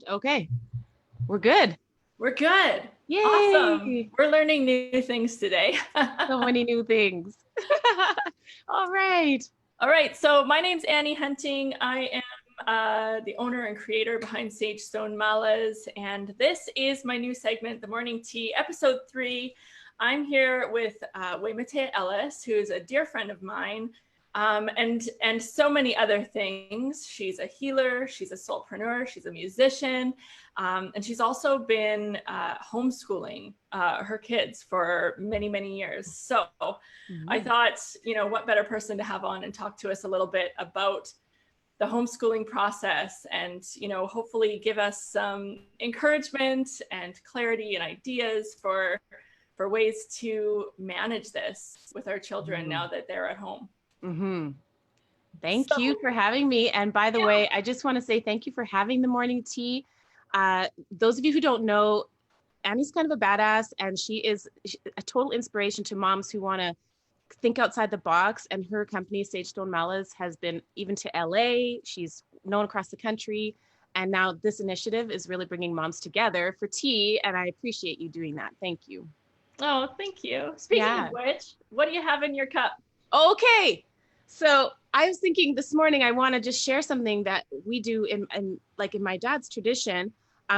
Okay, we're good. We're good. Yay! Awesome. We're learning new things today. So many new things. All right. All right. So my name's Annie Hunting. I am the owner and creator behind Sage Stone Malas. And this is my new segment, The Morning Tea, episode 3. I'm here with Waymatea Ellis, who is a dear friend of mine, and so many other things. She's a healer, she's a soulpreneur, she's a musician, and she's also been homeschooling her kids for many, many years. So I thought, what better person to have on and talk to us a little bit about the homeschooling process and, hopefully give us some encouragement and clarity and ideas for ways to manage this with our children now that they're at home. Thank you for having me. And by the way, I just want to say thank you for having the morning tea. Those of you who don't know, Annie's kind of a badass, and she is a total inspiration to moms who want to think outside the box. And her company, Sage Stone Malas, has been even to LA. She's known across the country. And now this initiative is really bringing moms together for tea. And I appreciate you doing that. Thank you. Oh, thank you. Speaking of which, what do you have in your cup? Okay. So I was thinking this morning, I want to just share something that we do in my dad's tradition.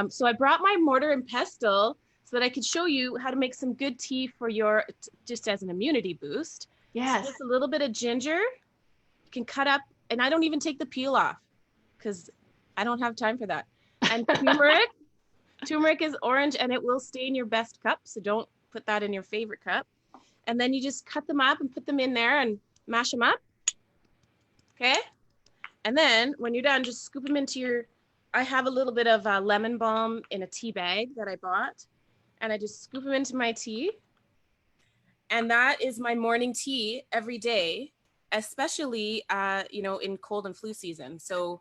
So I brought my mortar and pestle so that I could show you how to make some good tea for your, just as an immunity boost. Yes. So just a little bit of ginger. You can cut up, and I don't even take the peel off because I don't have time for that. And turmeric. Turmeric is orange and it will stain your best cup. So don't put that in your favorite cup. And then you just cut them up and put them in there and mash them up. Okay. And then when you're done, just scoop them into I have a little bit of lemon balm in a tea bag that I bought. And I just scoop them into my tea. And that is my morning tea every day, especially, in cold and flu season. So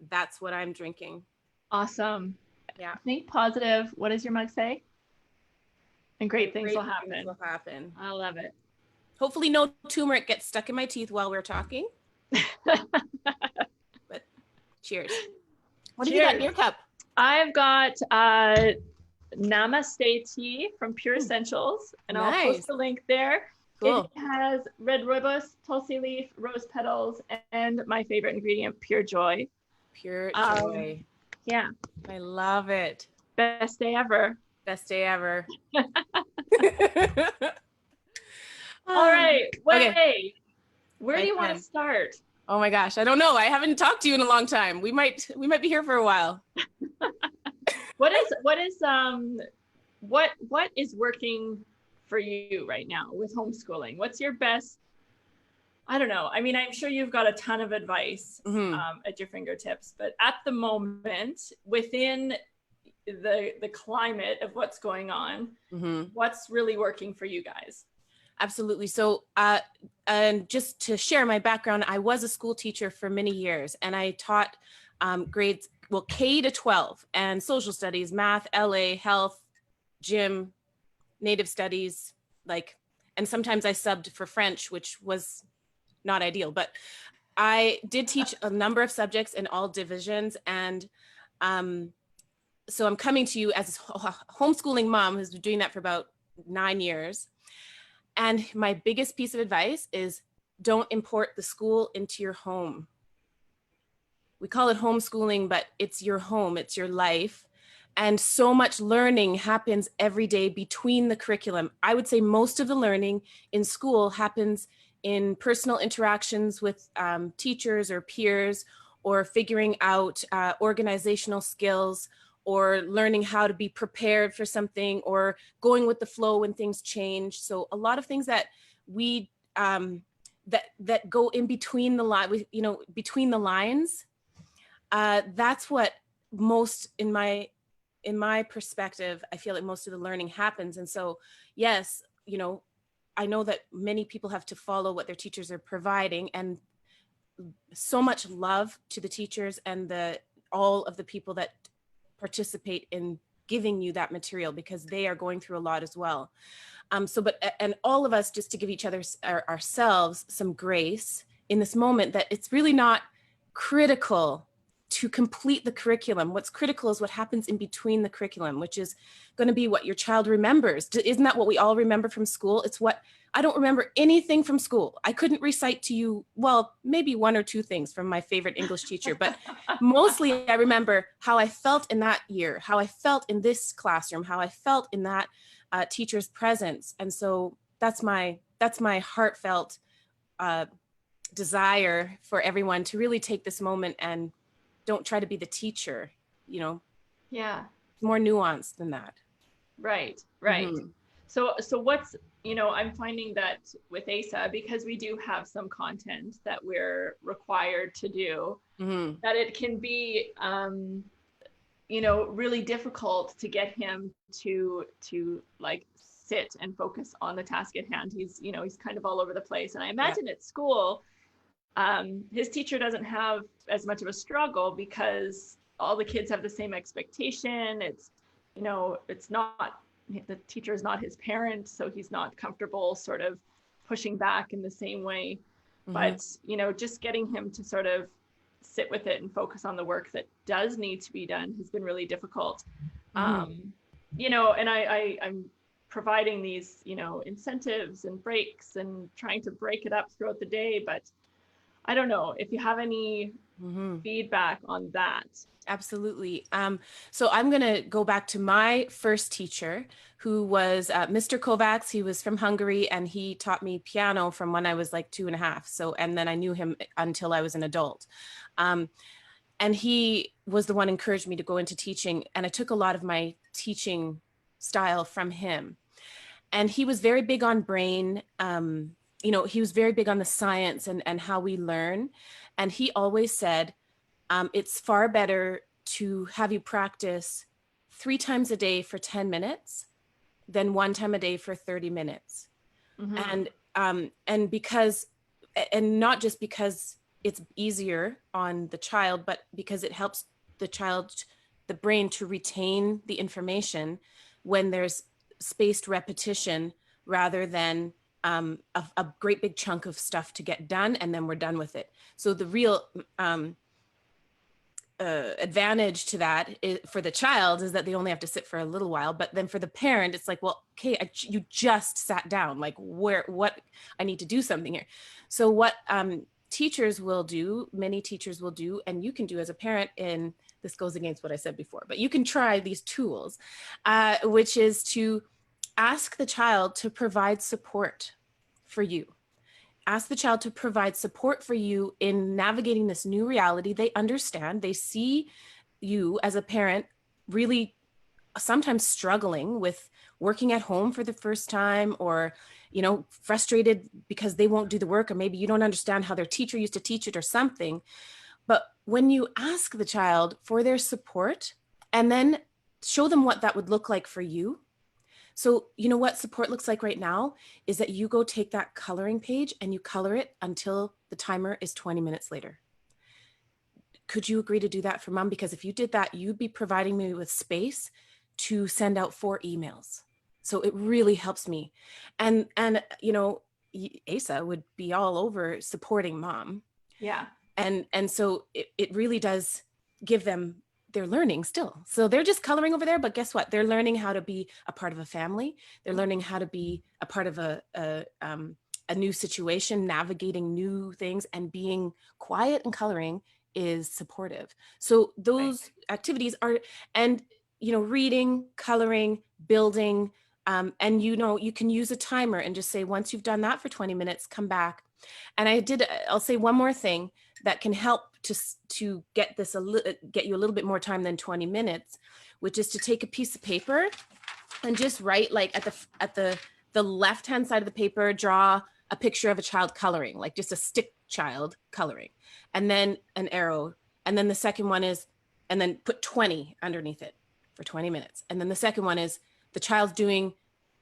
that's what I'm drinking. Awesome. Yeah. Think positive. What does your mug say? And great things will happen. Things will happen. I love it. Hopefully no turmeric gets stuck in my teeth while we're talking. But cheers. What have you got in your cup? I've got Namaste tea from Pure Essentials, and I'll post the link there. Cool. It has red rooibos, tulsi leaf, rose petals, and my favorite ingredient, pure joy. Pure joy. Yeah. I love it. Best day ever. Best day ever. All right. Okay. Where do you want to start? Oh my gosh, I don't know. I haven't talked to you in a long time. We might be here for a while. What is working for you right now with homeschooling? What's your best? I don't know. I mean, I'm sure you've got a ton of advice at your fingertips, but at the moment, within the climate of what's going on, what's really working for you guys? Absolutely. So, and just to share my background, I was a school teacher for many years, and I taught grades, K to 12, and social studies, math, LA, health, gym, native studies, and sometimes I subbed for French, which was not ideal, but I did teach a number of subjects in all divisions. And so I'm coming to you as a homeschooling mom who's been doing that for about 9 years. And my biggest piece of advice is don't import the school into your home. We call it homeschooling, but it's your home, it's your life. And so much learning happens every day between the curriculum. I would say most of the learning in school happens in personal interactions with teachers or peers, or figuring out organizational skills, or learning how to be prepared for something, or going with the flow when things change. So a lot of things that we that go in between the between the lines. That's what most in my perspective, I feel like most of the learning happens. And so, yes, I know that many people have to follow what their teachers are providing, and so much love to the teachers and all of the people that participate in giving you that material, because they are going through a lot as well. And all of us, just to give each other ourselves some grace in this moment, that it's really not critical to complete the curriculum. What's critical is what happens in between the curriculum, which is going to be what your child remembers. Isn't that what we all remember from school? It's what I don't remember anything from school. I couldn't recite to you, well, maybe one or two things from my favorite English teacher, but mostly I remember how I felt in that year, how I felt in this classroom, how I felt in that teacher's presence. And so that's my heartfelt desire for everyone to really take this moment and don't try to be the teacher, you know. Yeah. More nuanced than that. Right. So what's, I'm finding that with ASA, because we do have some content that we're required to do, that it can be, really difficult to get him to like sit and focus on the task at hand. He's kind of all over the place. And I imagine at school, his teacher doesn't have as much of a struggle because all the kids have the same expectation. It's not, the teacher is not his parent, so he's not comfortable sort of pushing back in the same way. But, just getting him to sort of sit with it and focus on the work that does need to be done has been really difficult. And I'm providing these, incentives and breaks and trying to break it up throughout the day. But I don't know if you have any feedback on that. Absolutely. So I'm going to go back to my first teacher, who was Mr. Kovacs. He was from Hungary, and he taught me piano from when I was like 2.5. So, and then I knew him until I was an adult. And he was the one who encouraged me to go into teaching. And I took a lot of my teaching style from him. And he was very big on brain. He was very big on the science and how we learn. And he always said, it's far better to have you practice 3 times a day for 10 minutes than 1 time a day for 30 minutes. And not just because it's easier on the child, but because it helps the brain to retain the information when there's spaced repetition rather than a great big chunk of stuff to get done and then we're done with it. So the real advantage to that for the child is that they only have to sit for a little while, but then for the parent, it's like, well, okay, you just sat down, like what I need to do something here. So what teachers will do, many teachers will do, and you can do as a parent, and this goes against what I said before, but you can try these tools, which is to ask the child to provide support for you. Ask the child to provide support for you in navigating this new reality. They understand, they see you as a parent really sometimes struggling with working at home for the first time, or, frustrated because they won't do the work, or maybe you don't understand how their teacher used to teach it or something. But when you ask the child for their support and then show them what that would look like for you. So what support looks like right now is that you go take that coloring page and you color it until the timer is 20 minutes later. Could you agree to do that for mom? Because if you did that, you'd be providing me with space to send out 4 emails. So it really helps me. And ASA would be all over supporting mom. Yeah. And so it really does give them, they're learning still. So they're just coloring over there, but guess what? They're learning how to be a part of a family. They're learning how to be a part of a new situation, navigating new things, and being quiet and coloring is supportive. So those activities are, and, reading, coloring, building, and, you can use a timer and just say, once you've done that for 20 minutes, come back. And I'll say one more thing that can help to get you a little bit more time than 20 minutes, which is to take a piece of paper and just write, like at the left-hand side of the paper, draw a picture of a child coloring, like just a stick child coloring, and then an arrow. And then the second one is, and then put 20 underneath it for 20 minutes. And then the second one is the child's doing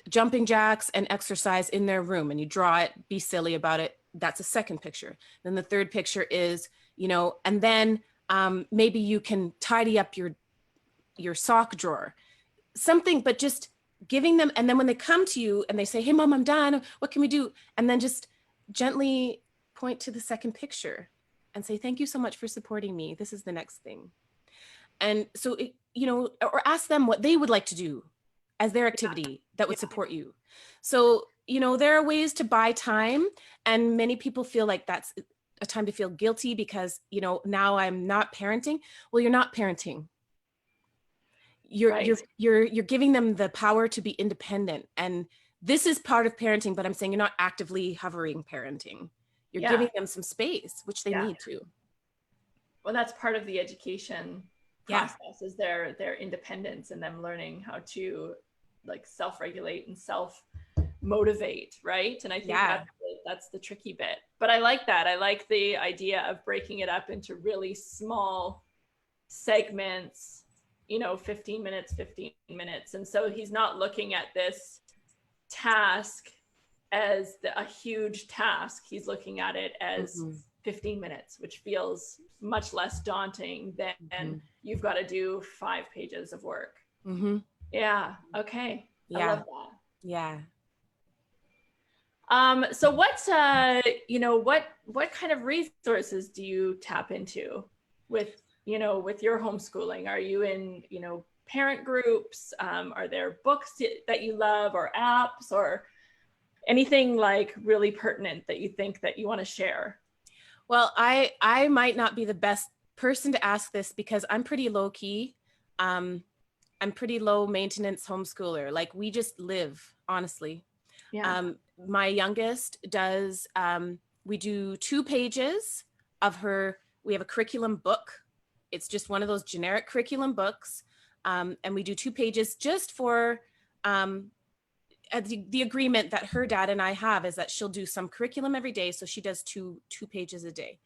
jumping jacks and exercise in their room, and you draw it, be silly about it. That's a second picture. Then the third picture is, and then maybe you can tidy up your sock drawer, something, but just giving them. And then when they come to you and they say, hey, mom, I'm done. What can we do? And then just gently point to the second picture and say, thank you so much for supporting me. This is the next thing. And so, or ask them what they would like to do as their activity that would support you. So, there are ways to buy time, and many people feel like that's a time to feel guilty because, now I'm not parenting. Well, you're not parenting. You're giving them the power to be independent. And this is part of parenting, but I'm saying you're not actively hovering parenting. You're giving them some space, which they need to. Well, that's part of the education process, is their independence and them learning how to like self-regulate and self-motivate, right? And I think that's the tricky bit. But I like that. I like the idea of breaking it up into really small segments, 15 minutes, 15 minutes. And so he's not looking at this task as a huge task. He's looking at it as 15 minutes, which feels much less daunting than you've got to do 5 pages of work. Yeah. Okay. I love that. Yeah. So what kind of resources do you tap into with your homeschooling? Are you in, parent groups? Are there books that you love, or apps, or anything like really pertinent that you think that you want to share? Well, I might not be the best person to ask this because I'm pretty low key. I'm pretty low maintenance homeschooler. Like, we just live, honestly. Yeah. My youngest does, we do 2 pages of her. We have a curriculum book. It's just one of those generic curriculum books. And we do 2 pages just for, the agreement that her dad and I have is that she'll do some curriculum every day. So she does two pages a day.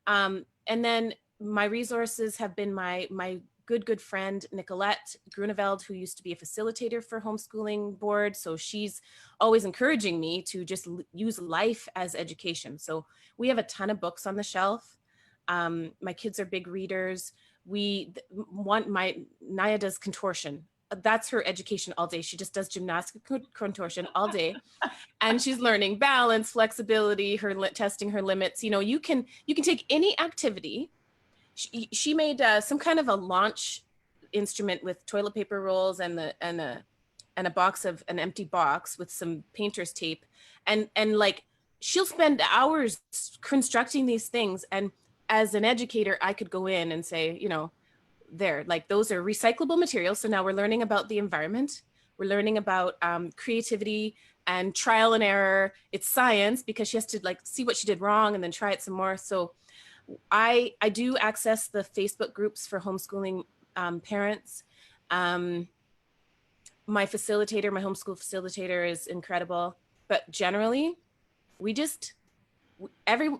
And then my resources have been my good friend, Nicolette Grunewald, who used to be a facilitator for homeschooling board. So she's always encouraging me to just use life as education. So we have a ton of books on the shelf. My kids are big readers. Naya does contortion. That's her education all day. She just does gymnastic contortion all day. And she's learning balance, flexibility, testing her limits. You can take any activity. She made some kind of a launch instrument with toilet paper rolls and a box of an empty box with some painter's tape. And like, she'll spend hours constructing these things. And as an educator, I could go in and say, those are recyclable materials. So now we're learning about the environment. We're learning about creativity and trial and error. It's science, because she has to see what she did wrong and then try it some more. So I do access the Facebook groups for homeschooling parents. My homeschool facilitator is incredible. But generally, do you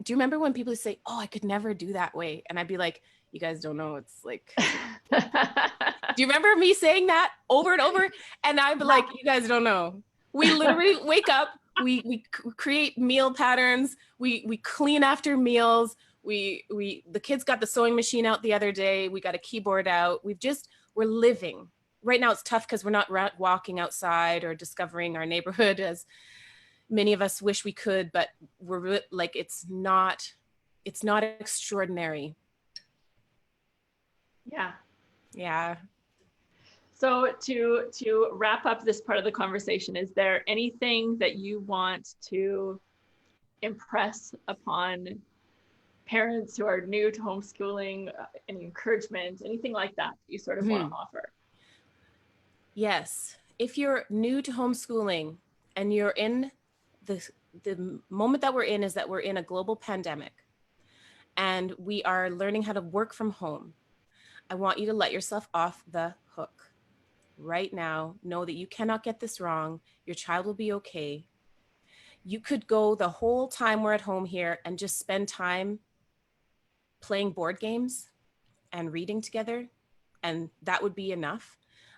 remember when people say, oh, I could never do that way? And I'd be like, you guys don't know. It's like, do you remember me saying that over and over? And I'd be like, you guys don't know. We literally wake up, we create meal patterns, we clean after meals. The kids got the sewing machine out the other day. We got a keyboard out. We're living. Right now it's tough because we're not walking outside or discovering our neighborhood as many of us wish we could, but we're like, it's not extraordinary. Yeah. Yeah. So to wrap up this part of the conversation, is there anything that you want to impress upon parents who are new to homeschooling, any encouragement, anything like that you sort of want to offer? Yes. If you're new to homeschooling and you're in the moment that we're in is that we're in a global pandemic and we are learning how to work from home, I want you to let yourself off the hook right now. Know that you cannot get this wrong. Your child will be okay. You could go the whole time we're at home here and just spend time playing board games and reading together, and that would be enough.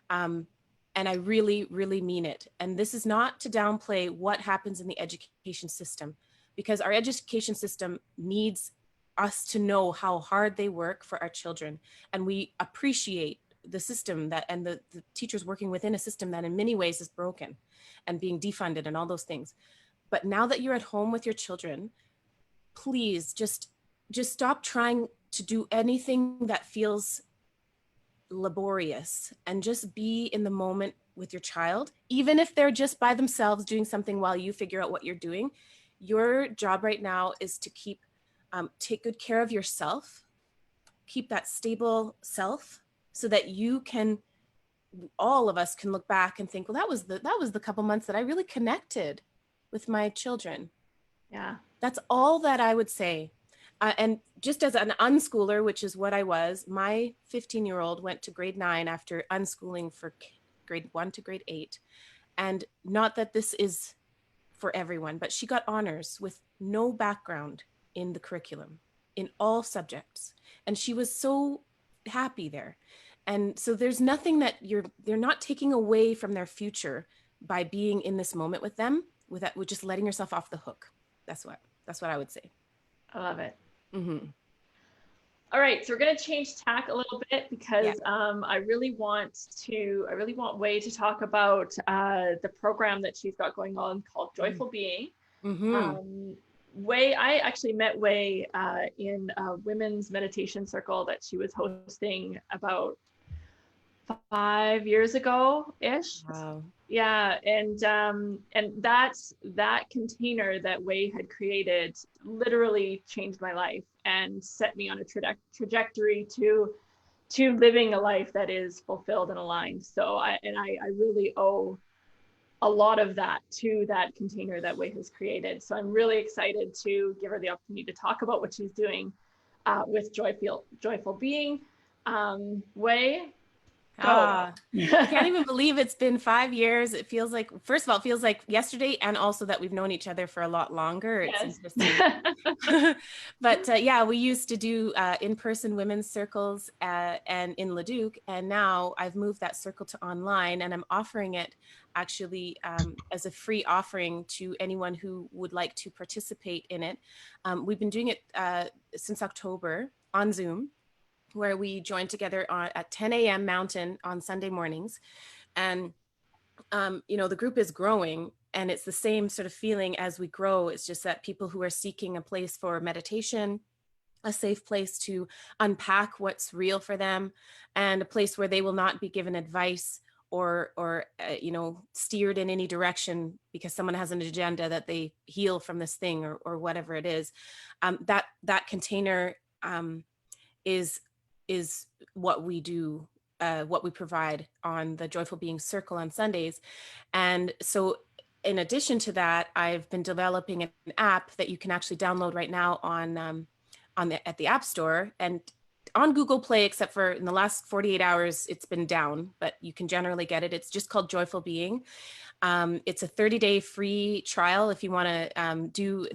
And I really, really mean it. And this is not to downplay what happens in the education system, because our education system needs us to know how hard they work for our children. And we appreciate the system and the teachers working within a system that in many ways is broken and being defunded and all those things. But now that you're at home with your children, please just just stop trying to do anything that feels laborious and just be in the moment with your child, even if they're just by themselves doing something while you figure out what you're doing. Your job right now is to take good care of yourself, keep that stable self, so that you can, all of us can look back and think, well, that was the couple months that I really connected with my children. Yeah. That's all that I would say. And just as an unschooler, which is what I was, my 15-year-old went to grade 9 after unschooling for grade 1 to grade 8. And not that this is for everyone, but she got honors with no background in the curriculum in all subjects. And she was so happy there. And so there's nothing that they're not taking away from their future by being in this moment with them, with just letting yourself off the hook. That's what I would say. I love it. Mm-hmm. All right, so we're going to change tack a little bit because I really want Way to talk about the program that she's got going on called Joyful Being. Mm-hmm. Way, I actually met Way in a women's meditation circle that she was hosting about 5 years ago ish. Wow. Yeah, and that container that Way had created literally changed my life and set me on a trajectory to living a life that is fulfilled and aligned. So I really owe a lot of that to that container that Way has created. So I'm really excited to give her the opportunity to talk about what she's doing with Joyful Being. Way. I can't even believe it's been 5 years. It feels like, first of all, it feels like yesterday, and also that we've known each other for a lot longer. It's interesting. But yeah, we used to do in-person women's circles and in Leduc, and now I've moved that circle to online, and I'm offering it actually as a free offering to anyone who would like to participate in it. We've been doing it since October on Zoom, where we join together at 10 a.m. Mountain on Sunday mornings. And, the group is growing, and it's the same sort of feeling as we grow. It's just that people who are seeking a place for meditation, a safe place to unpack what's real for them, and a place where they will not be given advice or steered in any direction because someone has an agenda that they heal from this thing or whatever it is. That container is what we do, what we provide on the Joyful Being Circle on Sundays. And so in addition to that, I've been developing an app that you can actually download right now at the App Store and on Google Play, except for in the last 48 hours, it's been down, but you can generally get it. It's just called Joyful Being. It's a 30-day free trial if you want to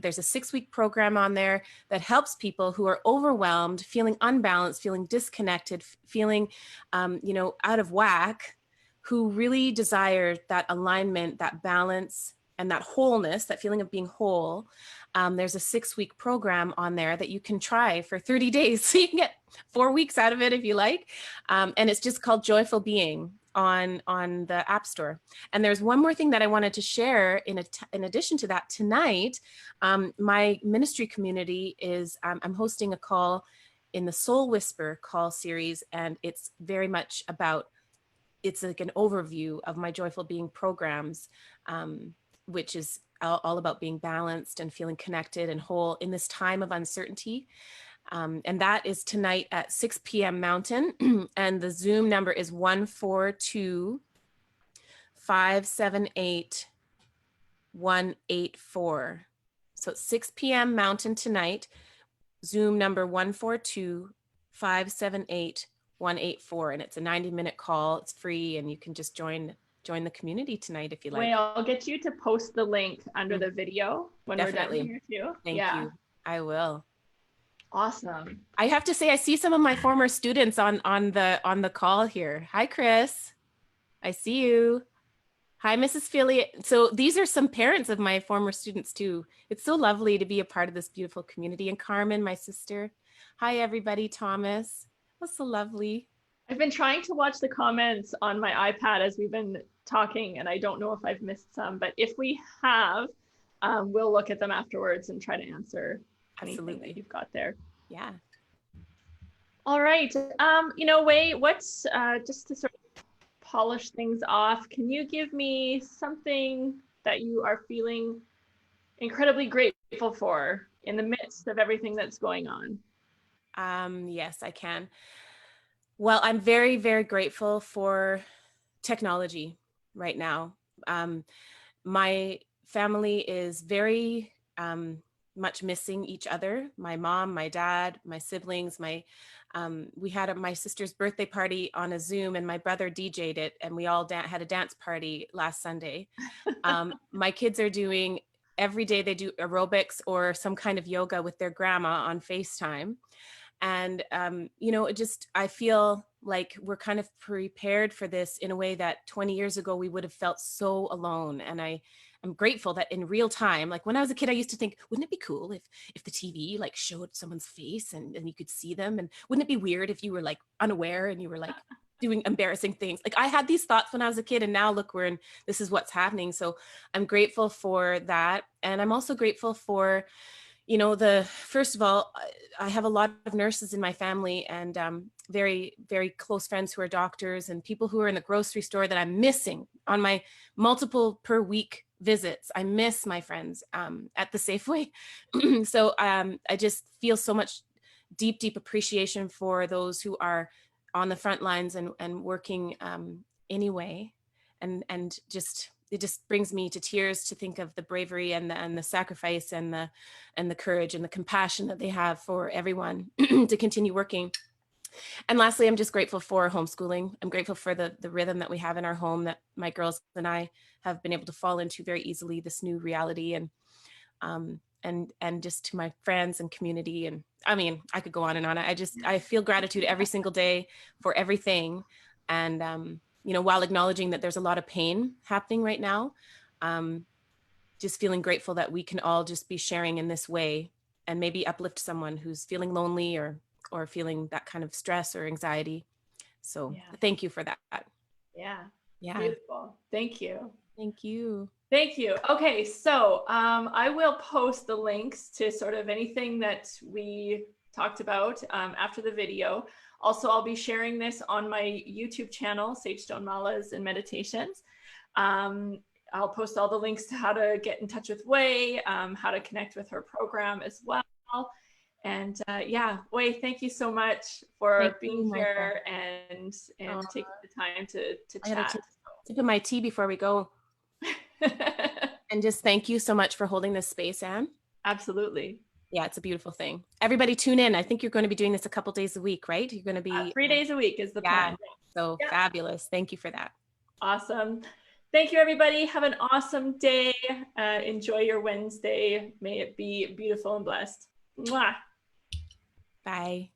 there's a 6-week program on there that helps people who are overwhelmed, feeling unbalanced, feeling disconnected, feeling, out of whack, who really desire that alignment, that balance, and that wholeness, that feeling of being whole. There's a 6-week program on there that you can try for 30 days. So you can get 4 weeks out of it if you like. And it's just called Joyful Being on the App Store. And there's one more thing that I wanted to share in addition to that tonight. My ministry community is, I'm hosting a call in the Soul Whisper call series, and it's very much about, it's like an overview of my Joyful Being programs, which is all about being balanced and feeling connected and whole in this time of uncertainty. And that is tonight at 6 p.m. Mountain. And the Zoom number is 142-578-184. So it's 6 p.m. Mountain tonight, Zoom number 142-578-184. And it's a 90-minute call. It's free, and you can just join the community tonight if you like. Wait, I'll get you to post the link under the video when Definitely. we're done here too. Thank you. I will. Awesome. I have to say, I see some of my former students on the call here. Hi, Chris. I see you. Hi, Mrs. Philly. So these are some parents of my former students too. It's so lovely to be a part of this beautiful community. And Carmen, my sister. Hi, everybody. Thomas. That's so lovely. I've been trying to watch the comments on my iPad as we've been talking, and I don't know if I've missed some, but if we have, we'll look at them afterwards and try to answer anything that you've got there. Yeah. All right. Wei, what's just to sort of polish things off, can you give me something that you are feeling incredibly grateful for in the midst of everything that's going on? Yes, I can. Well, I'm very, very grateful for technology right now. My family is very much missing each other. My mom, my dad, my siblings, we had my sister's birthday party on a Zoom, and my brother DJ'd it, and we all had a dance party last Sunday. My kids are doing every day, they do aerobics or some kind of yoga with their grandma on FaceTime. And, I feel like we're kind of prepared for this in a way that 20 years ago, we would have felt so alone. And I'm grateful that in real time, like when I was a kid, I used to think, wouldn't it be cool if the TV like showed someone's face and you could see them? And wouldn't it be weird if you were like unaware and you were like doing embarrassing things? Like I had these thoughts when I was a kid, and now look, this is what's happening. So I'm grateful for that. And I'm also grateful for, first of all, I have a lot of nurses in my family, and very, very close friends who are doctors, and people who are in the grocery store that I'm missing on my multiple per week visits. I miss my friends at the Safeway. So I just feel so much deep, deep appreciation for those who are on the front lines and working anyway. And just, it just brings me to tears to think of the bravery and the sacrifice and the courage and the compassion that they have for everyone to continue working. And lastly, I'm just grateful for homeschooling. I'm grateful for the rhythm that we have in our home, that my girls and I have been able to fall into very easily, this new reality. And just to my friends and community. And I mean, I could go on and on. I feel gratitude every single day for everything. And while acknowledging that there's a lot of pain happening right now, just feeling grateful that we can all just be sharing in this way and maybe uplift someone who's feeling lonely or feeling that kind of stress or anxiety. So Thank you for that. Yeah. Yeah. Beautiful. Thank you. Thank you. Thank you. Okay, so I will post the links to sort of anything that we talked about after the video. Also, I'll be sharing this on my YouTube channel, Sage Stone Malas and Meditations. I'll post all the links to how to get in touch with Wei, how to connect with her program as well. And Wei, thank you so much for being here and taking the time to chat. Sip of my tea before we go. And just thank you so much for holding this space, Anne. Absolutely. Yeah, it's a beautiful thing. Everybody tune in. I think you're going to be doing this a couple days a week, right? You're going to be 3 days a week is the plan. So fabulous. Thank you for that. Awesome. Thank you, everybody. Have an awesome day. Enjoy your Wednesday. May it be beautiful and blessed. Mwah. Bye.